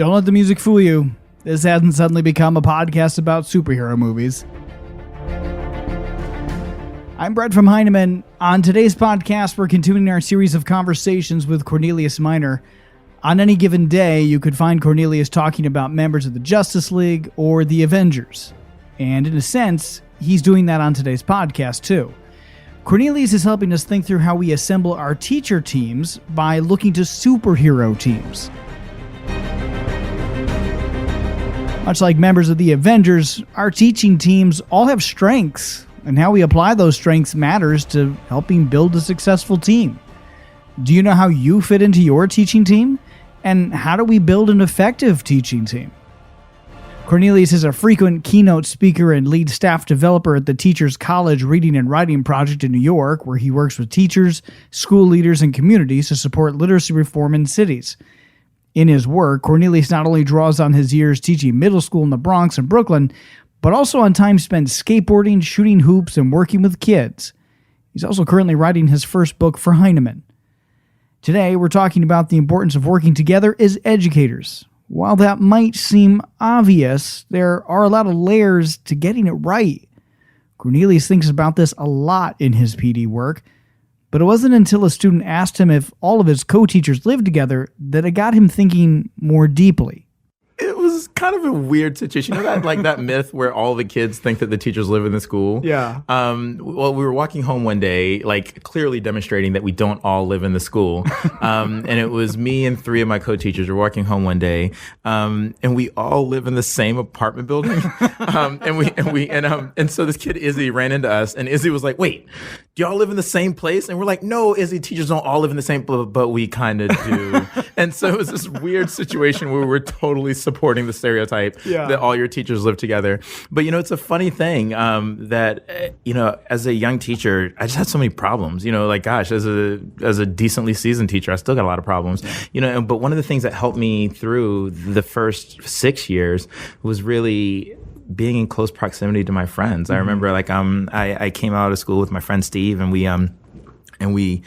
Don't let the music fool you. This hasn't suddenly become a podcast about superhero movies. I'm Brett from Heinemann. On today's podcast, we're continuing our series of conversations with Cornelius Minor. On any given day, you could find Cornelius talking about members of the Justice League or the Avengers. And in a sense, he's doing that on today's podcast too. Cornelius is helping us think through how we assemble our teacher teams by looking to superhero teams. Much like members of the Avengers, our teaching teams all have strengths, and how we apply those strengths matters to helping build a successful team. Do you know how you fit into your teaching team? And how do we build an effective teaching team? Cornelius is a frequent keynote speaker and lead staff developer at the Teachers College Reading and Writing Project in New York, where he works with teachers, school leaders, and communities to support literacy reform in cities. In his work, Cornelius not only draws on his years teaching middle school in the Bronx and Brooklyn, but also on time spent skateboarding, shooting hoops, and working with kids. He's also currently writing his first book for Heinemann. Today, we're talking about the importance of working together as educators. While that might seem obvious, there are a lot of layers to getting it right. Cornelius thinks about this a lot in his PD work, but it wasn't until a student asked him if all of his co-teachers lived together that it got him thinking more deeply. It was kind of a weird situation. You know that myth where all the kids think that the teachers live in the school? Yeah. Well, we were walking home one day, clearly demonstrating that we don't all live in the school. And it was me and three of my co-teachers were walking home one day. And we all live in the same apartment building. And so this kid Izzy ran into us, and Izzy was like, "Wait, do y'all live in the same place?" And we're like, "No, Izzy, teachers don't all live in the same place, but we kind of do." And so it was this weird situation where we were totally supporting the stereotype that all your teachers live together. But, it's a funny thing that, as a young teacher, I just had so many problems. As a decently seasoned teacher, I still got a lot of problems. But one of the things that helped me through the first 6 years was really being in close proximity to my friends. I remember I came out of school with my friend Steve, and we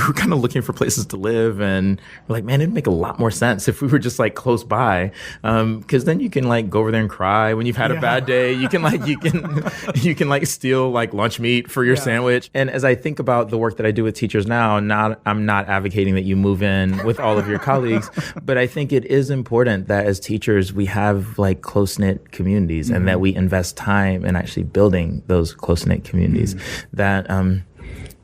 were kind of looking for places to live, and we're like, man, it'd make a lot more sense if we were just close by, because then you can go over there and cry when you've had a bad day. You can steal lunch meat for your sandwich. And as I think about the work that I do with teachers now, I'm not advocating that you move in with all of your colleagues, but I think it is important that as teachers we have close-knit communities, and that we invest time in actually building those close-knit communities. That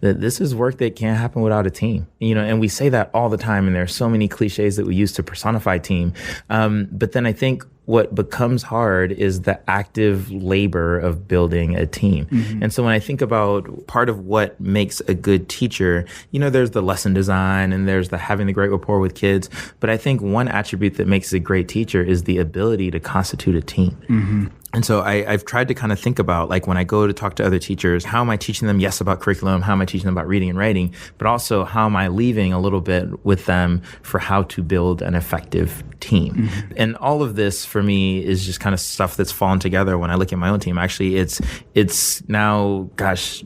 this is work that can't happen without a team, and we say that all the time, and there are so many cliches that we use to personify team. But then I think what becomes hard is the active labor of building a team. And so when I think about part of what makes a good teacher, there's the lesson design and there's the having the great rapport with kids. But I think one attribute that makes a great teacher is the ability to constitute a team. And so I've tried to kind of think about, when I go to talk to other teachers, how am I teaching them, yes, about curriculum, how am I teaching them about reading and writing, but also how am I leaving a little bit with them for how to build an effective team. And all of this for me is just kind of stuff that's fallen together when I look at my own team. Actually, it's now,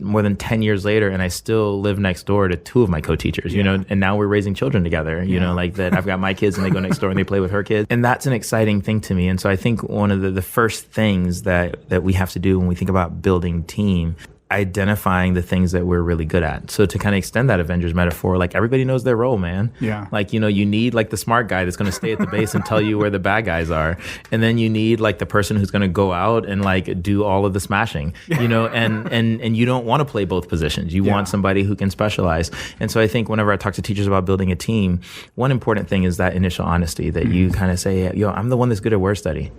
more than 10 years later, and I still live next door to two of my co-teachers, and now we're raising children together, that I've got my kids and they go next door and they play with her kids. And that's an exciting thing to me. And so I think one of the first things that we have to do when we think about building team, identifying the things that we're really good at. So to kind of extend that Avengers metaphor, everybody knows their role, man. Yeah. You need the smart guy that's going to stay at the base and tell you where the bad guys are. And then you need the person who's going to go out and do all of the smashing, and you don't want to play both positions. You want somebody who can specialize. And so I think whenever I talk to teachers about building a team, one important thing is that initial honesty that you kind of say, I'm the one that's good at word study.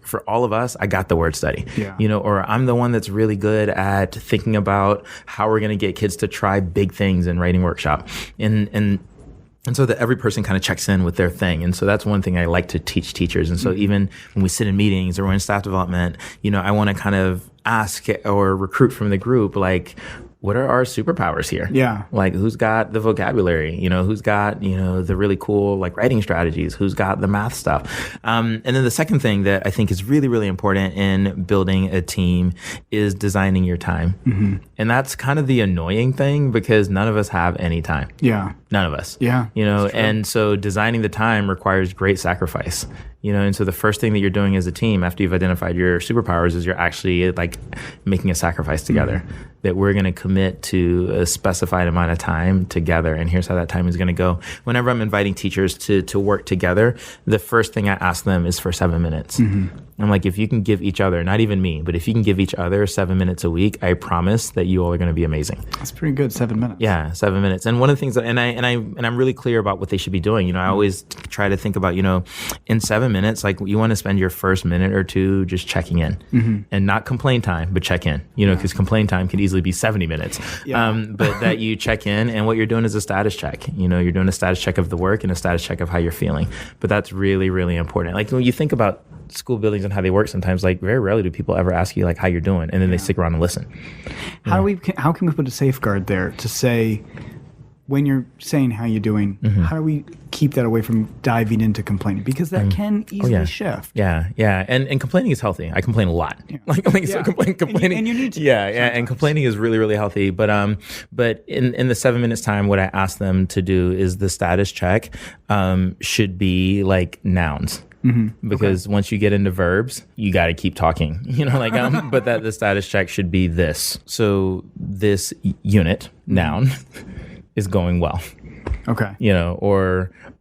For all of us, I got the word study, or I'm the one that's really good at thinking about how we're going to get kids to try big things in writing workshop. And so that every person kind of checks in with their thing. And so that's one thing I like to teach teachers. And so even when we sit in meetings or we're in staff development, I want to kind of ask or recruit from the group, what are our superpowers here? Yeah. Who's got the vocabulary? Who's got, the really cool, writing strategies? Who's got the math stuff? And then the second thing that I think is really, really important in building a team is designing your time. And that's kind of the annoying thing because none of us have any time. Yeah. None of us. Yeah. And so designing the time requires great sacrifice. And so the first thing that you're doing as a team after you've identified your superpowers is you're actually like making a sacrifice together, that we're going to commit to a specified amount of time together. And here's how that time is going to go. Whenever I'm inviting teachers to work together, the first thing I ask them is for 7 minutes. I'm like, if you can give each other, not even me, but if you can give each other 7 minutes a week, I promise that you all are going to be amazing. That's pretty good, 7 minutes. Yeah, 7 minutes. And one of the things that, and I'm really clear about what they should be doing. I always try to think about, in 7 minutes, like you want to spend your first minute or two just checking in, and not complain time, but check in. Because complain time can easily be 70 minutes. But that you check in, and what you're doing is a status check. You're doing a status check of the work and a status check of how you're feeling. But that's really, really important. Like when you think about school buildings and how they work, sometimes like very rarely do people ever ask you like how you're doing, and then they stick around and listen. How can we put a safeguard there to say, when you're saying how you're doing, how do we keep that away from diving into complaining? Because that can easily shift. Yeah. And complaining is healthy. I complain a lot. So complaining. And you need to. Yeah. And complaining is really, really healthy. But in the 7 minutes time, what I ask them to do is the status check should be like nouns. Because once you get into verbs, you got to keep talking, but that the status check should be this. So this unit, noun, is going well. Okay.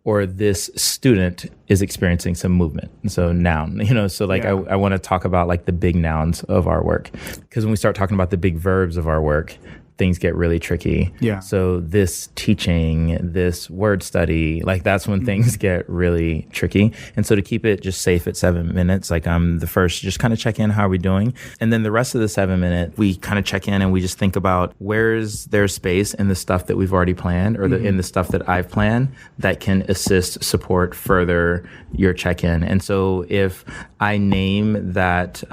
Or this student is experiencing some movement. So noun, so like I want to talk about like the big nouns of our work. Because when we start talking about the big verbs of our work, things get really tricky. Yeah. So this teaching, this word study, like that's when things get really tricky. And so to keep it just safe at 7 minutes, like I'm the first, just kind of check in, how are we doing? And then the rest of the 7 minute, we kind of check in and we just think about where's there space in the stuff that we've already planned, or in the stuff that I've planned that can assist, support further your check-in. And so if I name that,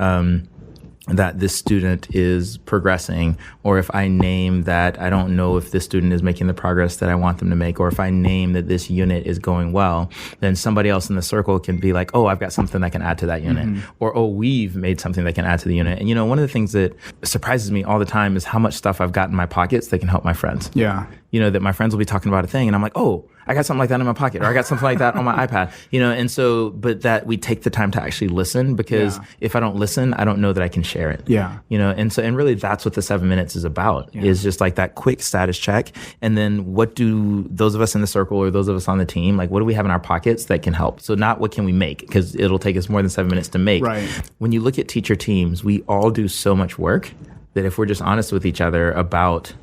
that this student is progressing, or if I name that I don't know if this student is making the progress that I want them to make, or if I name that this unit is going well, then somebody else in the circle can be like, oh, I've got something that can add to that unit, or oh, we've made something that can add to the unit. And one of the things that surprises me all the time is how much stuff I've got in my pockets that can help my friends. Yeah. That my friends will be talking about a thing and I'm like, oh, I got something like that in my pocket, or I got something like that on my iPad, and so, but that we take the time to actually listen, because if I don't listen, I don't know that I can share it. Yeah. And so, and really that's what the 7 minutes is about, is just like that quick status check. And then what do those of us in the circle, or those of us on the team, like what do we have in our pockets that can help? So not what can we make, because it'll take us more than 7 minutes to make. Right. When you look at teacher teams, we all do so much work that if we're just honest with each other about,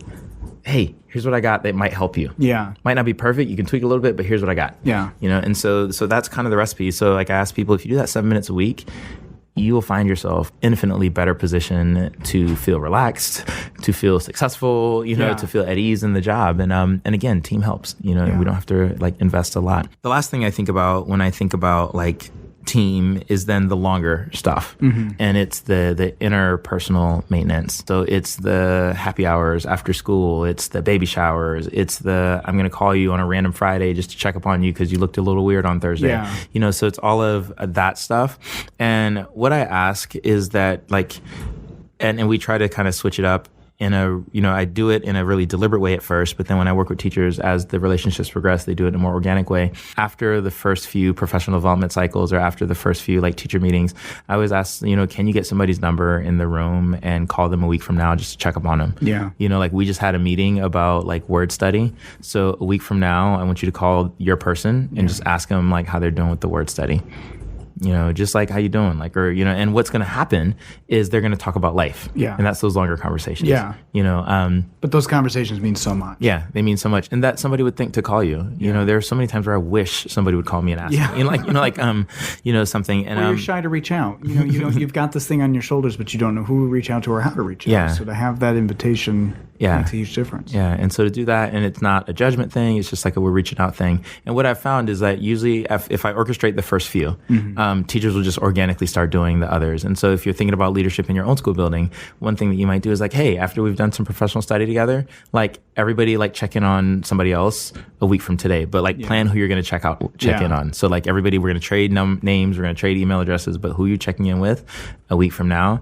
hey, here's what I got that might help you. Yeah. Might not be perfect. You can tweak a little bit, but here's what I got. Yeah. And so that's kind of the recipe. So like I ask people, if you do that 7 minutes a week, you will find yourself infinitely better positioned to feel relaxed, to feel successful, to feel at ease in the job. And again, team helps, and we don't have to like invest a lot. The last thing I think about when I think about like team is then the longer stuff, and it's the interpersonal maintenance. So it's the happy hours after school, it's the baby showers, it's the I'm going to call you on a random Friday just to check up on you because you looked a little weird on Thursday. So it's all of that stuff. And what I ask is that like, and we try to kind of switch it up in a, I do it in a really deliberate way at first, but then when I work with teachers, as the relationships progress, they do it in a more organic way. After the first few professional development cycles, or after the first few like teacher meetings, I always ask, can you get somebody's number in the room and call them a week from now just to check up on them? Yeah. Like we just had a meeting about like word study. So a week from now, I want you to call your person and just ask them like how they're doing with the word study. Just like how you doing, like, or, and what's going to happen is they're going to talk about life. Yeah. And that's those longer conversations. Yeah. But those conversations mean so much. Yeah. They mean so much. And that somebody would think to call you, there are so many times where I wish somebody would call me and ask me, something. And you're shy to reach out, you've got this thing on your shoulders, but you don't know who to reach out to or how to reach out. So to have that invitation makes a huge difference. Yeah. And so to do that, and it's not a judgment thing, it's just like a we're reaching out thing. And what I've found is that usually if I orchestrate the first few, teachers will just organically start doing the others. And so if you're thinking about leadership in your own school building, one thing that you might do is like, hey, after we've done some professional study together, like everybody like check in on somebody else a week from today, but like plan who you're going to check in on. So like everybody, we're going to trade names, we're going to trade email addresses, but who you're checking in with a week from now,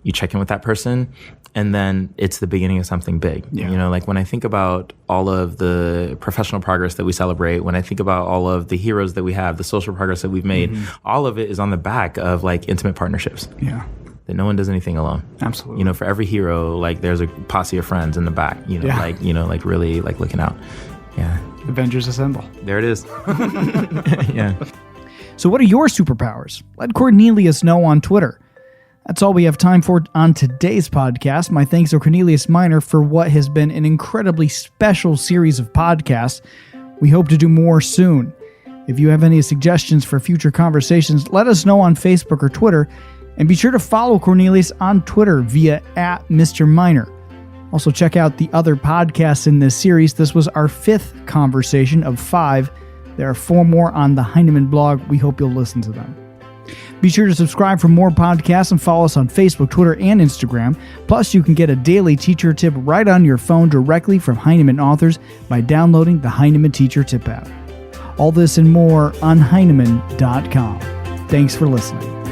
you check in with that person. and then it's the beginning of something big. Yeah. You know, like when I think about all of the professional progress that we celebrate, when I think about all of the heroes that we have, the social progress that we've made, all of it is on the back of like intimate partnerships. Yeah. That no one does anything alone. Absolutely. You know, for every hero, like there's a posse of friends in the back, you know, like really like looking out. Yeah. Avengers assemble. There it is. Yeah. So what are your superpowers? Let Cornelius know on Twitter. That's all we have time for on today's podcast. My thanks to Cornelius Minor for what has been an incredibly special series of podcasts. We hope to do more soon. If you have any suggestions for future conversations, let us know on Facebook or Twitter. And be sure to follow Cornelius on Twitter via @MrMinor. Also check out the other podcasts in this series. This was our 5th conversation of 5. There are 4 more on the Heinemann blog. We hope you'll listen to them. Be sure to subscribe for more podcasts and follow us on Facebook, Twitter, and Instagram. Plus, you can get a daily teacher tip right on your phone directly from Heinemann authors by downloading the Heinemann Teacher Tip app. All this and more on Heinemann.com. Thanks for listening.